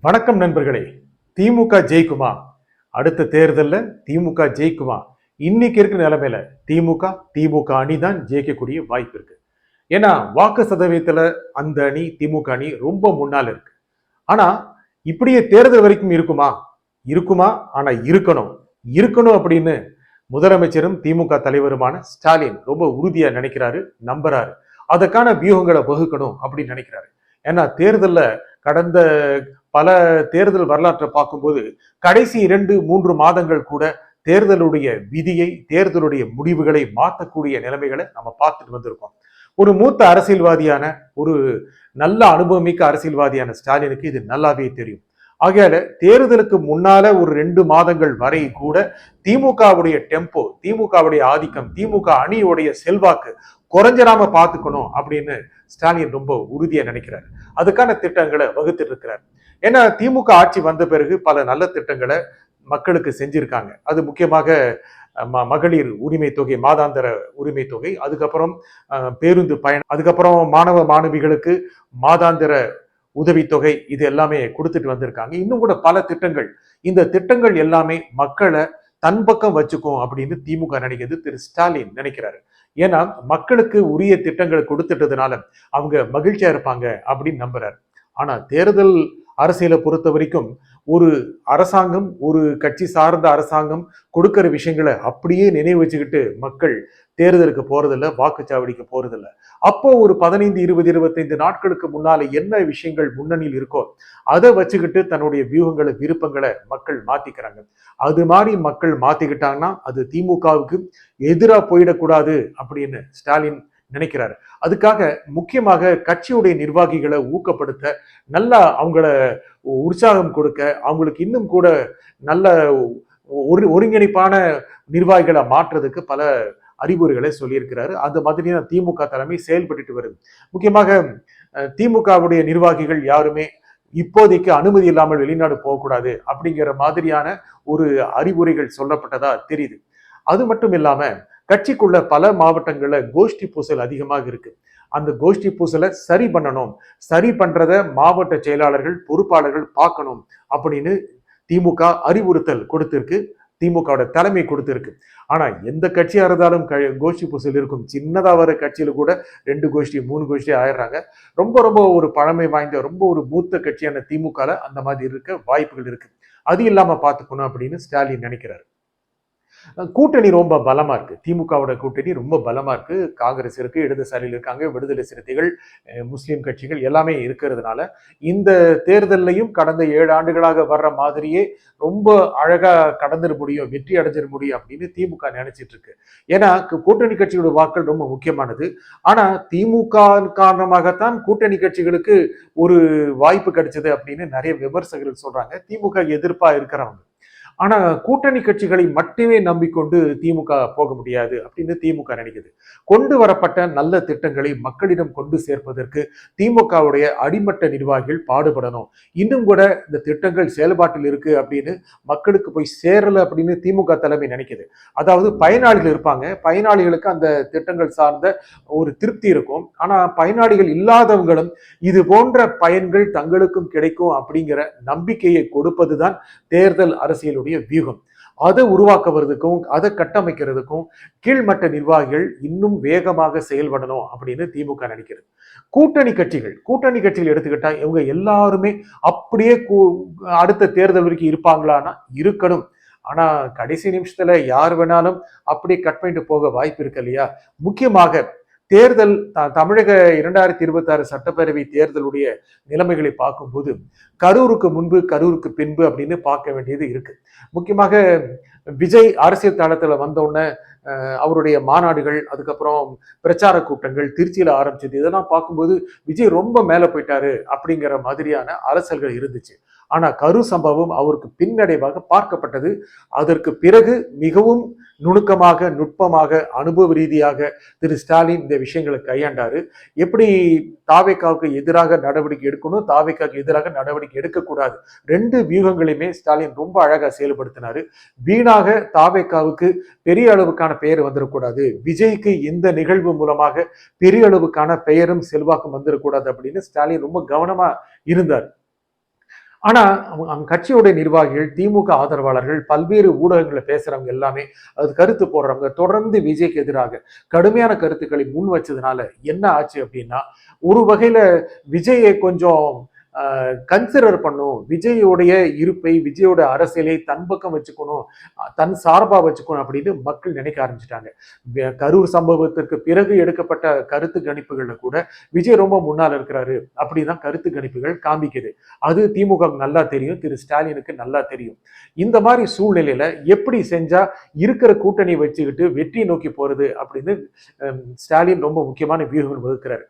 வணக்கம் நண்பர்களே. திமுக ஜெயிக்குமா? அடுத்த தேர்தலில் திமுக ஜெயிக்குமா? இன்னைக்கு இருக்கிற நிலைமையில திமுக அணி தான் ஜெயிக்கக்கூடிய வாய்ப்பு இருக்கு. ஏன்னா வாக்கு சதவீதத்துல அந்த அணி திமுக அணி ரொம்ப முன்னால இருக்கு. ஆனா இப்படியே தேர்தல் வரைக்கும் இருக்குமா? இருக்குமா? ஆனா இருக்கணும். இருக்கணும் அப்படின்னு முதலமைச்சரும் திமுக தலைவருமான ஸ்டாலின் ரொம்ப உறுதியா நினைக்கிறாரு, நம்புறாரு. அதற்கான வியூகங்களை வகுக்கணும் அப்படின்னு நினைக்கிறாரு. ஏன்னா தேர்தல்ல கடந்த பல தேர்தல் வரலாற்றை பார்க்கும்போது கடைசி 2-3 மாதங்கள் கூட தேர்தலுடைய விதியை, தேர்தலுடைய முடிவுகளை மாற்றக்கூடிய நிலைமைகளை நம்ம பார்த்துட்டு வந்திருக்கோம். ஒரு மூத்த அரசியல்வாதியான, ஒரு நல்ல அனுபவமிக்க அரசியல்வாதியான ஸ்டாலினுக்கு இது நல்லாவே தெரியும். ஆகையால தேர்தலுக்கு முன்னால ஒரு 2 மாதங்கள் வரை கூட திமுகவுடைய டெம்போ, திமுகவுடைய ஆதிக்கம், திமுக அணியுடைய செல்வாக்கு குறைஞ்சிடாம பார்த்துக்கணும் அப்படின்னு ஸ்டாலின் ரொம்ப உறுதியா நினைக்கிறார். அதுக்கான திட்டங்களை வகுத்துட்டு இருக்கிறார். ஏன்னா திமுக ஆட்சி வந்த பிறகு பல நல்ல திட்டங்களை மக்களுக்கு செஞ்சிருக்காங்க. அது முக்கியமாக மகளிர் உரிமை தொகை, மாதாந்திர உரிமை தொகை, அதுக்கப்புறம் பேருந்து பயணம், அதுக்கப்புறம் மாணவ மாணவிகளுக்கு மாதாந்திர உதவித்தொகை, இது எல்லாமே கொடுத்துட்டு வந்திருக்காங்க. இன்னும் கூட பல திட்டங்கள். இந்த திட்டங்கள் எல்லாமே மக்களை தன் பக்கம் வச்சுக்கும் அப்படின்னு திமுக நினைக்கிறது, திரு ஸ்டாலின் நினைக்கிறாரு. ஏன்னா மக்களுக்கு உரிய திட்டங்களை கொடுத்துட்டதுனால அவங்க மகிழ்ச்சியா இருப்பாங்க அப்படின்னு நம்புறாரு. ஆனா தேர்தல் அரசியலை பொறுத்த வரைக்கும் ஒரு அரசாங்கம், ஒரு கட்சி சார்ந்த அரசாங்கம் கொடுக்கிற விஷயங்களை அப்படியே நினைவு வச்சுக்கிட்டு மக்கள் தேர்தலுக்கு போறதில்ல, வாக்குச்சாவடிக்கு போறதில்ல. அப்போ ஒரு 15, 20, 25 நாட்களுக்கு முன்னால என்ன விஷயங்கள் முன்னணியில் இருக்கோ அதை வச்சுக்கிட்டு தன்னுடைய வியூகங்களை, விருப்பங்களை மக்கள் மாத்திக்கிறாங்க. அது மாதிரி மக்கள் மாத்திக்கிட்டாங்கன்னா அது திமுகவுக்கு எதிராக போயிடக்கூடாது அப்படின்னு ஸ்டாலின் நினைக்கிறாரு. அதுக்காக முக்கியமாக கட்சியுடைய நிர்வாகிகளை ஊக்கப்படுத்த, நல்லா அவங்கள உற்சாகம் கொடுக்க, அவங்களுக்கு இன்னும் கூட நல்ல ஒருங்கிணைப்பான நிர்வாகிகளை மாற்றுறதுக்கு பல அறிவுரைகளை சொல்லியிருக்கிறாரு. அந்த மாதிரி தான் திமுக தலைமை செயல்பட்டு வருது. முக்கியமாக திமுகவுடைய நிர்வாகிகள் யாருமே இப்போதைக்கு அனுமதி இல்லாமல் வெளிநாடு போகக்கூடாது அப்படிங்கிற மாதிரியான ஒரு அறிவுரைகள் சொல்லப்பட்டதா தெரியுது. அது மட்டும் இல்லாம கட்சிக்குள்ள பல மாவட்டங்கள்ல கோஷ்டி பூசல் அதிகமாக இருக்கு. அந்த கோஷ்டி பூசலை சரி பண்ணணும், சரி பண்றத மாவட்ட செயலாளர்கள், பொறுப்பாளர்கள் பார்க்கணும் அப்படின்னு திமுக அறிவுறுத்தல் கொடுத்திருக்கு, திமுகவோட தலைமை கொடுத்திருக்கு. ஆனா எந்த கட்சியா இருந்தாலும் கோஷ்டி பூசல் இருக்கும். சின்னதா வர கட்சியில கூட 2 கோஷ்டி 3 கோஷ்டி ஆயிடுறாங்க. ரொம்ப ரொம்ப ஒரு பழமை வாய்ந்த, ரொம்ப ஒரு மூத்த கட்சியான திமுகல அந்த மாதிரி இருக்க வாய்ப்புகள் இருக்கு. அது இல்லாம பார்த்துக்கணும் அப்படின்னு ஸ்டாலின் நினைக்கிறாரு. கூட்டணி ரொம்ப பலமா இருக்கு. திமுகவோட கூட்டணி ரொம்ப பலமா இருக்கு. காங்கிரஸ் இருக்கு, இடதுசாரிகள் இருக்காங்க, விடுதலை சிறுத்தைகள், முஸ்லிம் கட்சிகள் எல்லாமே இருக்கிறதுனால இந்த தேர்தலையும் கடந்த 7 ஆண்டுகளாக வர்ற மாதிரியே ரொம்ப அழகா கடந்துட முடியும், வெற்றி அடைஞ்சிட முடியும் அப்படின்னு திமுக நினைச்சிட்டு இருக்கு. ஏன்னா கூட்டணி கட்சியோட வாக்கள் ரொம்ப முக்கியமானது. ஆனா திமுக காரணமாகத்தான் கூட்டணி கட்சிகளுக்கு ஒரு வாய்ப்பு கிடைச்சது அப்படின்னு நிறைய விமர்சகர்கள் சொல்றாங்க, திமுக எதிர்ப்பா இருக்கிறவங்க. ஆனா கூட்டணி கட்சிகளை மட்டுமே நம்பிக்கொண்டு திமுக போக முடியாது அப்படின்னு திமுக நினைக்குது. கொண்டு வரப்பட்ட நல்ல திட்டங்களை மக்களிடம் கொண்டு சேர்ப்பதற்கு திமுகவுடைய அடிமட்ட நிர்வாகிகள் பாடுபடணும். இன்னும் கூட இந்த திட்டங்கள் செயல்பாட்டில் இருக்கு அப்படின்னு மக்களுக்கு போய் சேரல அப்படின்னு திமுக தலைமை நினைக்குது. அதாவது பயனாளிகள் இருப்பாங்க, பயனாளிகளுக்கு அந்த திட்டங்கள் சார்ந்த ஒரு திருப்தி இருக்கும். ஆனா பயனாளிகள் இல்லாதவங்களும் இது போன்ற பயன்கள் தங்களுக்கும் கிடைக்கும் அப்படிங்கிற நம்பிக்கையை கொடுப்பதுதான் தேர்தல் அரசியலுடைய வியூகம். அதை உருவாக்குவதற்கும், அதை கட்டமைக்கிறதுக்கும் கீழ்மட்ட நிர்வாகிகள் இன்னும் வேகமாக செயல்படணும் அப்படின்னு திமுக நினைக்கிறது. கூட்டணி கட்சிகள் எடுத்துக்கிட்டா இவங்க எல்லாருமே அப்படியே அடுத்த தேர்தல் வரைக்கும் இருப்பாங்களான்னா இருக்கணும். ஆனா கடைசி நிமிஷத்துல யார் வேணாலும் அப்படியே கட் பண்ணிட்டு போக வாய்ப்பு இருக்கு இல்லையா? முக்கியமாக தேர்தல் தமிழக 2026 சட்டப்பேரவை தேர்தலுடைய நிலைமைகளை பார்க்கும்போது கரூருக்கு முன்பு, கரூருக்கு பின்பு அப்படின்னு பார்க்க வேண்டியது இருக்கு. முக்கியமாக விஜய் அரசியல் தளத்துல வந்தோடனே அவருடைய மாநாடுகள், அதுக்கப்புறம் பிரச்சார கூட்டங்கள் திருச்சியில ஆரம்பிச்சது, இதெல்லாம் பார்க்கும்போது விஜய் ரொம்ப மேல போயிட்டாரு அப்படிங்கிற மாதிரியான அரசியல்கள் இருந்துச்சு. ஆனா கரூர் சம்பவம் அவருக்கு பின்னடைவாக பார்க்கப்பட்டது. அதற்கு பிறகு மிகவும் நுணுக்கமாக, நுட்பமாக, அனுபவ ரீதியாக திரு ஸ்டாலின் இந்த விஷயங்களை கையாண்டாரு. எப்படி தாவேக்காவுக்கு எதிராக நடவடிக்கை எடுக்கணும், தாவேக்காவுக்கு எதிராக நடவடிக்கை எடுக்கக்கூடாது, 2 வியூகங்களையுமே ஸ்டாலின் ரொம்ப அழகா செயல்படுத்தினாரு. வீணாக தாவேக்காவுக்கு பெரிய அளவுக்கான பெயர் வந்துடக்கூடாது, விஜய்க்கு இந்த நிகழ்வு மூலமாக பெரிய அளவுக்கான பெயரும் செல்வாக்கும் வந்துடக்கூடாது அப்படின்னு ஸ்டாலின் ரொம்ப கவனமா இருந்தார். ஆனா அவங்க கட்சியோட நிர்வாகிகள், திமுக ஆதரவாளர்கள், பல்வேறு ஊடகங்கள்ல பேசுறவங்க எல்லாமே, அது கருத்து போடுறவங்க தொடர்ந்து விஜய்க்கு எதிராக கடுமையான கருத்துக்களை முன் வச்சதுனால என்ன ஆச்சு அப்படின்னா, ஒரு வகையில விஜயை கொஞ்சம் கன்சிடர் பண்ணும், விஜயோடைய இருப்பை, விஜயோட அரசியலை தன் பக்கம் வச்சுக்கணும், தன் சார்பா வச்சுக்கணும் அப்படின்னு மக்கள் நினைக்க ஆரம்பிச்சிட்டாங்க. கரூர் சம்பவத்திற்கு பிறகு எடுக்கப்பட்ட கருத்து கணிப்புகள்ல கூட விஜய் ரொம்ப முன்னால் இருக்கிறாரு அப்படிதான் கருத்து கணிப்புகள் காண்பிக்குது. அது திமுக நல்லா தெரியும், திரு ஸ்டாலினுக்கு நல்லா தெரியும். இந்த மாதிரி சூழ்நிலையில எப்படி செஞ்சா இருக்கிற கூட்டணி வச்சுக்கிட்டு வெற்றி நோக்கி போறது அப்படின்னு ஸ்டாலின் ரொம்ப முக்கியமான வியூகம் வகுக்கிறாரு.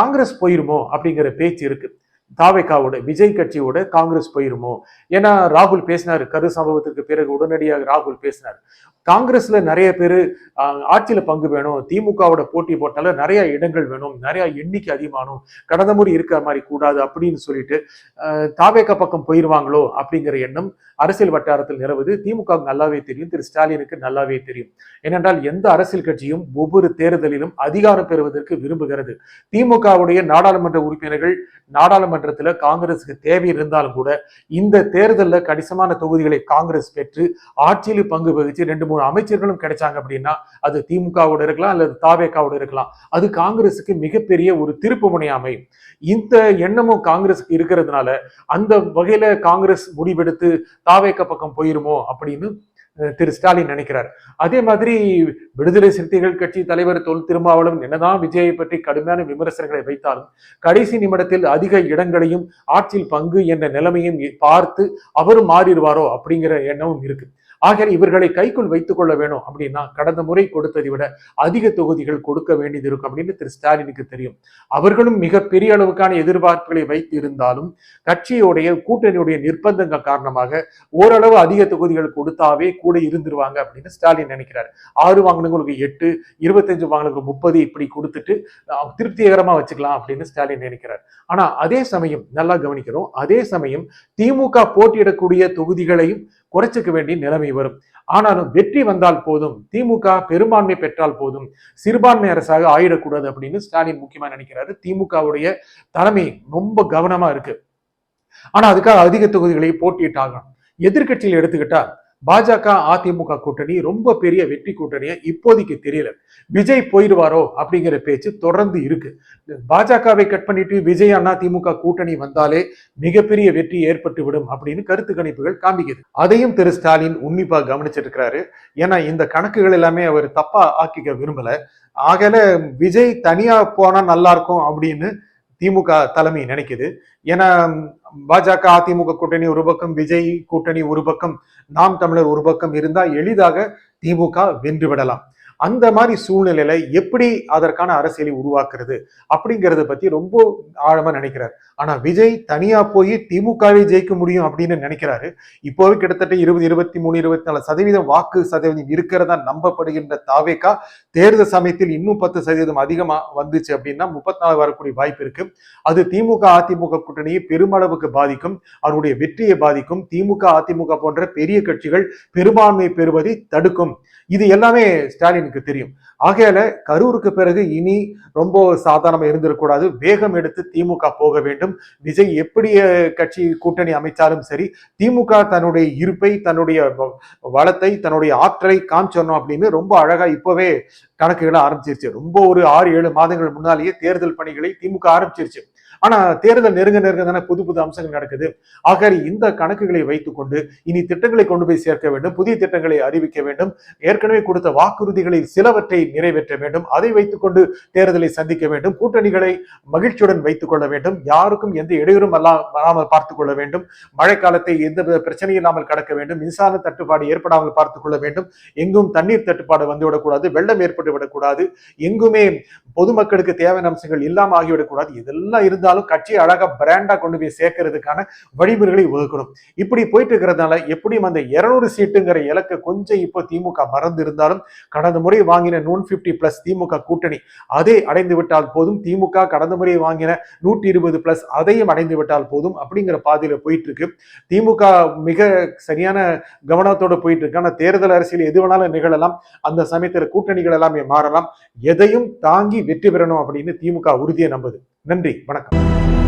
காங்கிரஸ் போயிருமோ அப்படிங்கிற பேச்சு இருக்கு. தாவேகாவோட விஜய் கட்சியோட காங்கிரஸ் போயிருமோ? ஏன்னா ராகுல் பேசினாரு, கரூர் சம்பவத்துக்கு பிறகு உடனடியாக ராகுல் பேசினார். காங்கிரஸ்ல நிறைய பேரு ஆட்சியில பங்கு வேணும், திமுகவோட போட்டி போட்டால நிறைய இடங்கள் வேணும், நிறைய எண்ணிக்கை அதிகமானும், கடந்த முறை இருக்கிற மாதிரி கூடாது அப்படின்னு சொல்லிட்டு தாவேகா பக்கம் போயிருவாங்களோ அப்படிங்கிற எண்ணம் அரசியல் வட்டாரத்தில் நிலவுது. திமுக நல்லாவே தெரியும், திரு ஸ்டாலினுக்கு நல்லாவே தெரியும். ஏனென்றால் எந்த அரசியல் கட்சியும் ஒவ்வொரு தேர்தலிலும் அதிகாரம் பெறுவதற்கு விரும்புகிறது. திமுகவுடைய நாடாளுமன்ற உறுப்பினர்கள் நாடாளுமன்றத்தில் காங்கிரசுக்கு தேவை இருந்தாலும் கூட இந்த தேர்தலில் கணிசமான தொகுதிகளை காங்கிரஸ் பெற்று ஆட்சியில் பங்கு வகிச்சு 2-3 அமைச்சர்களும் கிடைச்சாங்க அப்படின்னா அது திமுகவோட இருக்கலாம் அல்லது தாவேகாவோட இருக்கலாம். அது காங்கிரசுக்கு மிகப்பெரிய ஒரு திருப்பு முனை அமையும். இந்த எண்ணமும் காங்கிரஸுக்கு இருக்கிறதுனால அந்த வகையில காங்கிரஸ் முடிவெடுத்து தாவேகா பக்கம் போயிருமோ அப்படின்னு திரு ஸ்டாலின் நினைக்கிறார். அதே மாதிரி விடுதலை சிறுத்தைகள் கட்சி தலைவர் தொல் திருமாவளவன் என்னதான் விஜயை பற்றி கடுமையான விமர்சனங்களை வைத்தாலும் கடைசி நிமிடத்தில் அதிக இடங்களையும் ஆட்சியில் பங்கு என்ற நிலைமையும் பார்த்து அவரும் மாறிடுவாரோ அப்படிங்கிற எண்ணமும் இருக்கு. ஆக இவர்களை கைக்குள் வைத்துக் கொள்ள வேணும் அப்படின்னா கடந்த முறை கொடுத்ததை விட அதிக தொகுதிகள் கொடுக்க வேண்டியது இருக்கும் அப்படின்னு திரு ஸ்டாலினுக்கு தெரியும். அவர்களும் மிகப்பெரிய அளவுக்கான எதிர்பார்ப்புகளை வைத்து இருந்தாலும் கட்சியுடைய கூட்டணியுடைய நிர்பந்தங்கள் காரணமாக ஓரளவு அதிக தொகுதிகள் கொடுத்தாவே கூட இருந்துருவாங்க அப்படின்னு ஸ்டாலின் நினைக்கிறார். 6 வாங்கினவங்களுக்கு 8, 25 வாங்கினவங்களுக்கு 30 இப்படி கொடுத்துட்டு திருப்திகரமா வச்சுக்கலாம் அப்படின்னு ஸ்டாலின் நினைக்கிறார். ஆனா அதே சமயம் நல்லா கவனிக்கிறோம், அதே சமயம் திமுக போட்டியிடக்கூடிய தொகுதிகளையும் குறைச்சிக்க வேண்டிய நிலைமை வரும். ஆனாலும் வெற்றி வந்தால் போதும், திமுக பெரும்பான்மை பெற்றால் போதும், சிறுபான்மை அரசாக ஆயிடக்கூடாது அப்படின்னு ஸ்டாலின் முக்கியமா நினைக்கிறாரு. திமுகவுடைய தலைமை ரொம்ப கவனமா இருக்கு. ஆனா அதுக்காக அதிக தொகுதிகளை போட்டியிட்டாங்க. எதிர்கட்சியில் எடுத்துக்கிட்டா பாஜக அதிமுக கூட்டணி ரொம்ப பெரிய வெற்றி கூட்டணியா இப்போதைக்கு தெரியல. விஜய் போயிடுவாரோ அப்படிங்கிற பேச்சு தொடர்ந்து இருக்கு. பாஜகவை கட் பண்ணிட்டு விஜய் அண்ணா திமுக கூட்டணி வந்தாலே மிகப்பெரிய வெற்றி ஏற்பட்டு விடும் அப்படின்னு கருத்து கணிப்புகள் காண்பிக்குது. அதையும் திரு ஸ்டாலின் உன்னிப்பா கவனிச்சிட்டு இருக்கிறாரு. ஏன்னா இந்த கணக்குகள் எல்லாமே அவர் தப்பா ஆக்கிக்க விரும்பல. ஆகல விஜய் தனியா போனா நல்லா இருக்கும் அப்படின்னு திமுக தலைமை நினைக்குது. ஏன்னா பாஜக அதிமுக கூட்டணி ஒரு பக்கம், விஜய் கூட்டணி ஒரு பக்கம், நாம் தமிழர் ஒரு பக்கம் இருந்தா எளிதாக திமுக வென்று விடலாம். அந்த மாதிரி சூழ்நிலையில எப்படி அதற்கான அரசியலை உருவாக்குறது அப்படிங்கறத பத்தி ரொம்ப ஆழமா நினைக்கிறார். ஆனா விஜய் தனியா போய் திமுகவை ஜெயிக்க முடியும் அப்படின்னு நினைக்கிறாரு. இப்போவே கிட்டத்தட்ட 20, 23, 24% வாக்கு சதவீதம் இருக்கிறதா நம்பப்படுகின்ற தாவேகா தேர்தல் சமயத்தில் இன்னும் 10% அதிகமா வந்துச்சு அப்படின்னா 34 வரக்கூடிய வாய்ப்பு இருக்கு. அது திமுக அதிமுக கூட்டணியை பெருமளவுக்கு பாதிக்கும், அவருடைய வெற்றியை பாதிக்கும். திமுக அதிமுக போன்ற பெரிய கட்சிகள் பெரும்பான்மை பெறுவதை தடுக்கும். இது எல்லாமே ஸ்டாலினுக்கு தெரியும். ஆகையால கரூருக்கு பிறகு இனி ரொம்ப சாதாரணமா இருந்திடக்கூடாது, வேகம் எடுத்து திமுக போக வேண்டும். விஜய் எப்படி கட்சி கூட்டணி அமைச்சாலும் சரி, திமுக தன்னுடைய இருப்பை, தன்னுடைய வளத்தை, தன்னுடைய ஆற்றலை காமிச்சணும் அப்படின்னு ரொம்ப அழகா இப்பவே கணக்குகளை ஆரம்பிச்சிருச்சு. ரொம்ப ஒரு 6-7 மாதங்கள் முன்னாலேயே தேர்தல் பணிகளை திமுக ஆரம்பிச்சிருச்சு. ஆனா தேர்தல் நெருங்க நெருங்க தானே புது புது அம்சங்கள் நடக்குது. ஆக இந்த கணக்குகளை வைத்துக்கொண்டு இனி திட்டங்களை கொண்டு போய் சேர்க்க வேண்டும், புதிய திட்டங்களை அறிவிக்க வேண்டும், ஏற்கனவே கொடுத்த வாக்குறுதிகளில் சிலவற்றை நிறைவேற்ற வேண்டும், அதை வைத்துக்கொண்டு தேர்தலை சந்திக்க வேண்டும், கூட்டணிகளை மகிழ்ச்சியுடன் வைத்துக் கொள்ள வேண்டும், யாருக்கும் எந்த இடையூறும் வராமல் பார்த்துக் கொள்ள வேண்டும், மழைக்காலத்தை எந்த பிரச்சனையும் இல்லாமல் கடக்க வேண்டும், மின்சார தட்டுப்பாடு ஏற்படாமல் பார்த்துக் கொள்ள வேண்டும், எங்கும் தண்ணீர் தட்டுப்பாடு வந்துவிடக்கூடாது, வெள்ளம் ஏற்பட்டு விடக்கூடாது, எங்குமே பொதுமக்களுக்கு தேவையான அம்சங்கள் இல்லாம ஆகிவிடக்கூடாது. இதெல்லாம் இருந்தாலும் கட்சியை அழகா பிராண்டா கொண்டு போய் சேர்க்கறதுக்கான வழிமுறைகளை வகுக்கணும். இப்படி போயிட்டு இருக்கிறதுனால எப்படியும் அந்த 200 சீட்டுங்கிற இலக்க கொஞ்சம் இப்போ திமுக மறந்து இருந்தாலும் கடந்த முறை வாங்கின 150+ திமுக கூட்டணி அதை அடைந்து விட்டால் போதும். திமுக கடந்த முறை வாங்கின 120+ அதையும் அடைந்து விட்டால் போதும் அப்படிங்கிற பாதையில போயிட்டு இருக்கு. திமுக மிக சரியான கவனத்தோட போயிட்டு இருக்கு. ஆனா தேர்தல் அரசியல் எது வேணாலும் நிகழலாம், அந்த சமயத்துல கூட்டணிகள் எல்லாமே மாறலாம். எதையும் தாங்கி வெற்றி பெறணும் அப்படின்னு திமுக உறுதியை நம்புது. நன்றி, வணக்கம்.